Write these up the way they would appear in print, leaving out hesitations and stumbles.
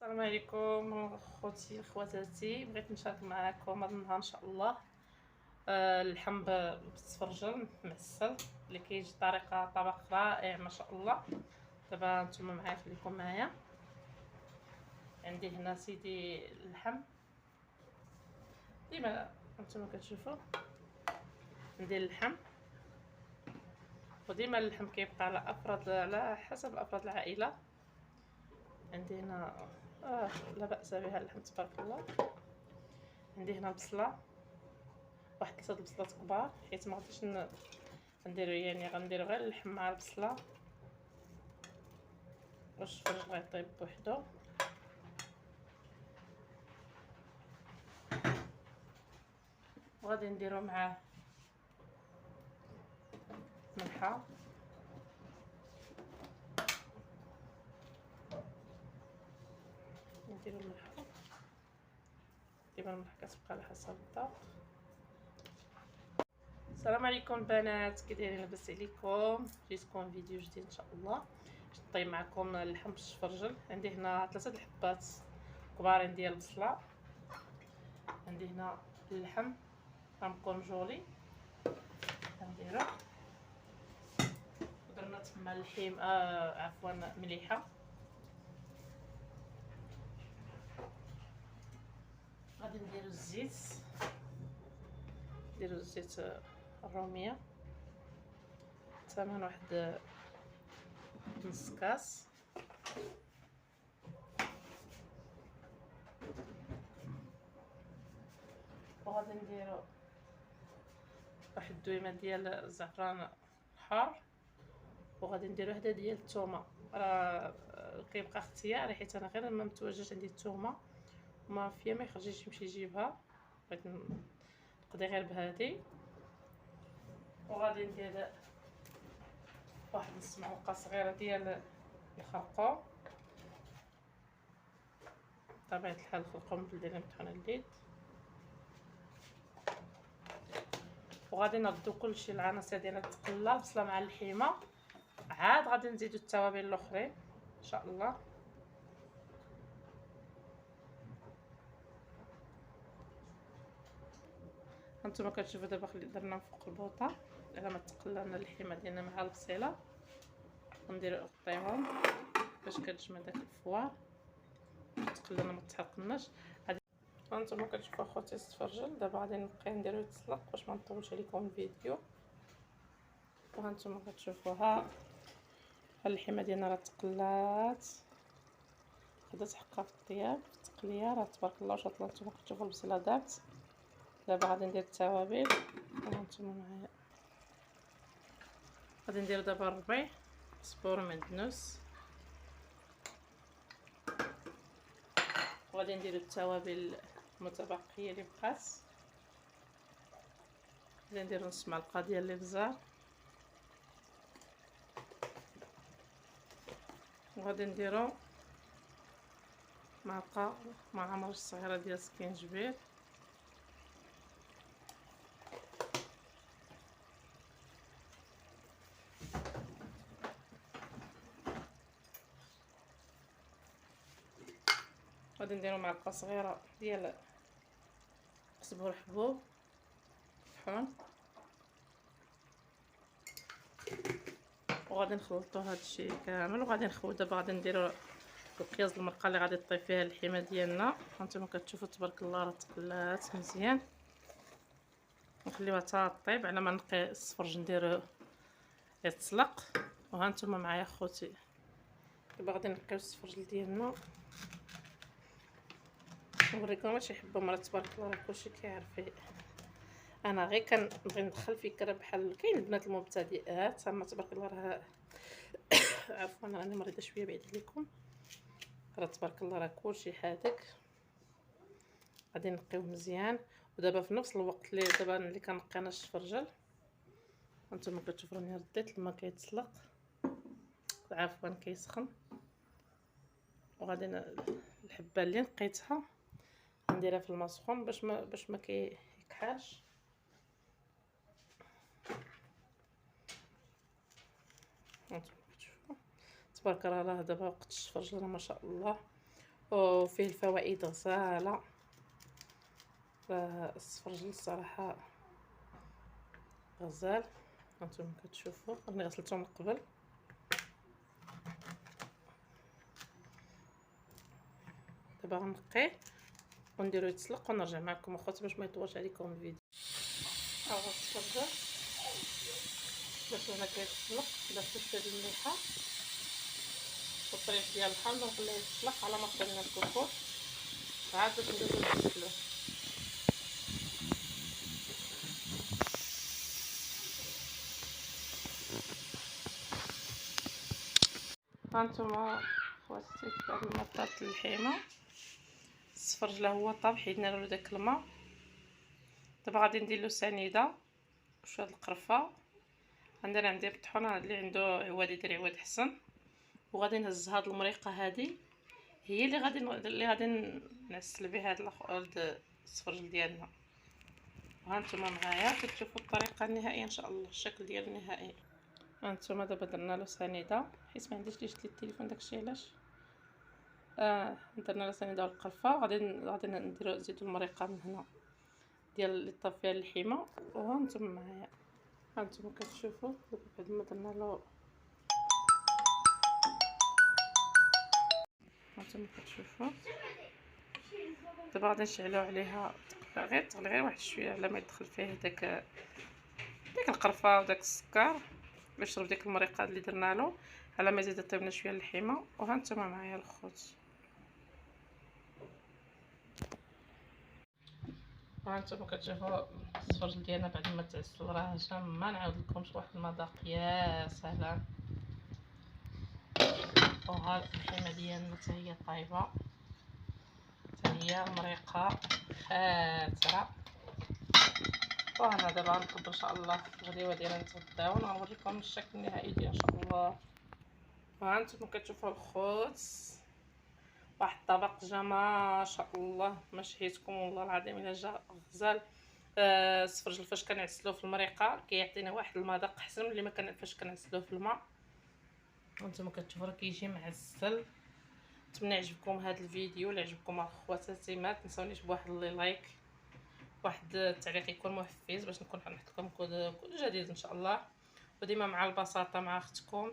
السلام عليكم خوتي خواتاتي، بغيت نشارك معكم هذا النهار ان شاء الله. اللحم بالسفرجل معسل اللي كيجي طريقه طبق رائع ما شاء الله. دابا نتوما معايا، خليكم معايا. عندي هنا سيدي اللحم ديما نتوما كتشوفوا. عندي اللحم، وديما اللحم كيبقى على حسب افراد العائله. عندي هنا لا باس بها اللحم تبارك الله. عندي هنا البصله، واحد 3 البصلات كبار، حيت ما غاديش نديرو، يعني غنديرو غير اللحم مع البصله واش الفرج غيطيب بوحدو. وغادي نديرو معاه ملحه، نديرو الملحه. ديما الملحه كتبقى على حسب الذوق. السلام عليكم البنات، كي دايرين؟ لاباس عليكم؟ جيتكم فيديو جديد ان شاء الله. باش نطيب معكم اللحم بالشفرجل. عندي هنا 3 الحبات كبارين ديال البصله. عندي هنا اللحم غنكونجولي غنديرو، درنا تما اللحم عفوا مليحه. غادي نديرو الزيت، نديرو الزيت الروميه ثمن واحد نص كاس. وغادي نديرو واحد الدويمه ديال الزعفران حار، وغادي نديرو وحده ديال الثومه. راه كيبقى اختياري، حيت انا غير ما متواجدش عندي الثومه وما فيا ما يخرجش يمشي يجيبها، بغيت نقضي غير بهادي. وغادي ندير واحد نص معلقه صغيره ديال الخرقوم، بطبيعه الحال الخرقوم ديالي مطحون الليد. وغادي نردو كلشي العناصر ديالنا تقلى البصله مع اللحيمه، عاد غادي نزيدو التوابل الاخرين ان شاء الله. هانتوما كتشوفوا دابا درنا فوق البوطه على ما تقلى اللحيمه ديالنا مع البصيله. غنديرو نغطيهم باش كتجمع داك الفوار تقلنا ما تحرقناش. هانتوما كتشوفوا اخوتي السفرجل. دابا غادي نبقى نديرو يتسلق باش ما نطولش عليكم الفيديو. وهانتوما كتشوفوها اللحمه ديالنا راه تقلات، بدات حقها في الطياب في التقليه، راه تبارك الله وشاء الله. نتوما كتشوفوا البصله دابت. دابا غادي ندير التوابل. هانتوما معايا، غادي ندير دابا الربيع، صبور ومعدنوس، وغادي نديرو التوابل المتبقيه اللي بقات. غادي ندير نص معلقه ديال الابزار، وغادي نديرو معلقه مع عمر صغيره ديال السكينجبير، غادي نديرو معلقه صغيره ديال قزبر حبوب طحون، وغادي نخلطو هادشي كامل. وغادي نخوي دابا غادي نديرو القياس المرقه اللي غادي طيب فيها اللحمه ديالنا. هانتوما كتشوفوا تبارك الله راه تقلات مزيان. نخليوها حتى طيب على ما نقي السفرج نديرو يتسلق. وهانتوما معايا خوتي، دابا غادي نقيو السفرج ديالنا نوريكم واش يحبوا. مرات تبارك الله راه كلشي كيعرف. انا غير كنبغي ندخل فكره بحال كاين البنات المبتدئات، اما تبارك الله راه عفوا انا مريضه شويه بعيد عليكم. راه تبارك الله راه كلشي حادق. غادي نقيوه مزيان. ودابا في نفس الوقت اللي دابا اللي كنقي انا الشفرجل، هانتوما كتشوفوا راني رديت الماء كيتسلق، عفوا كيسخن. وغادي الحبه اللي نقيتها نديرها في الماء سخون باش ما كيكحالش. هانتوما كتشوفوا تبارك الله. راه دابا وقت الشفرجل ما شاء الله. وفيه الفوائد غزاله. السفرجل الصراحه غزال. هانتوما كتشوفوا راني غسلته من قبل. دابا غنقيه ونديرو يتسلق ونرجع معكم اخوات باش ما يطولش عليكم الفيديو. ها هو السفرجل باش هنا كيتسلق درت شويه ديال المليحه والطريق ديال الحامض ونخليه يتسلق على ما خدنا الكوكوط عاد باش ندوزو نغسلوه. هانتوما خواتي بعد ما طابت اللحيمه السفرجله هو طاب حيدنا له داك الماء. دابا غادي ندير له سنيده وشويه القرفه. عندنا عندي الطحونه، هاد اللي عنده عواد يدير عواد حسن. وغادي نهز هاد المريقه هادي هي اللي غادي نعسل بها هاد السفرجل ديالنا. وهانتوما معايا كتشوفوا الطريقه النهائيه ان شاء الله، الشكل ديال النهائي. هانتوما دابا درنا له سنيده حيت ما عنديش لي جبت لي التليفون داكشي علاش. درنا له سنيده والقرفه. غادي نديرو نزيدو المريقه من هنا ديال اللي طاب فيها اللحيمه. وهانتوما معايا هانتوما كتشوفوا بعد ما درنا له هانتوما كتشوفوا دابا غادي نشعلو عليها غير تغلي غير واحد شويه على ما يدخل فيه داك القرفه وداك السكر باش يشرب ديك المريقه اللي درنا له على ما يزيد طيبنا شويه اللحيمه. وهانتوما معايا الخوت هانتوما كتشوفوا السفرجل ديالنا بعد ما تعسل راه جا ما نعاود لكمش واحد المذاق يا سلام. وها اللحيمه ديالنا حتى هي طايبه حتى هي المريقه خاسره. وهنا دابا غنكبر ان شاء الله الغديوه ديالنا نتغداو ونوريكم الشكل النهائي ديال ان شاء الله. وهانتوما كتشوفوا الخوت واحد الطبق جا ما شاء الله ما شهيتكم والله العظيم الا جا غزال. السفرجل فاش كنعسلوه في المريقه كيعطينا واحد المذاق احسن من اللي ما كان فاش كنعسلوه في الماء. وانتم كتشوفوا راه كيجي معسل. نتمنى يعجبكم هذا الفيديو. اللي عجبكم اخواتاتي ما تنسونيش بواحد لايك واحد التعليق يكون محفز باش نكون نحط لكم كل جديد ان شاء الله. وديما مع البساطه مع اختكم.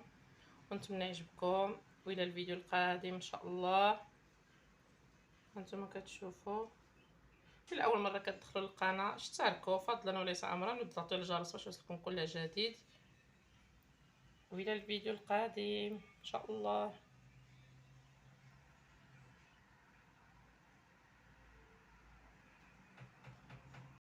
ونتمنى يعجبكم والى الفيديو القادم ان شاء الله. هانتوما كتشوفوا في اول مره كتدخلوا للقناه اشتركوا فضلا وليس امرا وضغطوا الجرس باش يوصلكم كل جديد. والى الفيديو القادم ان شاء الله.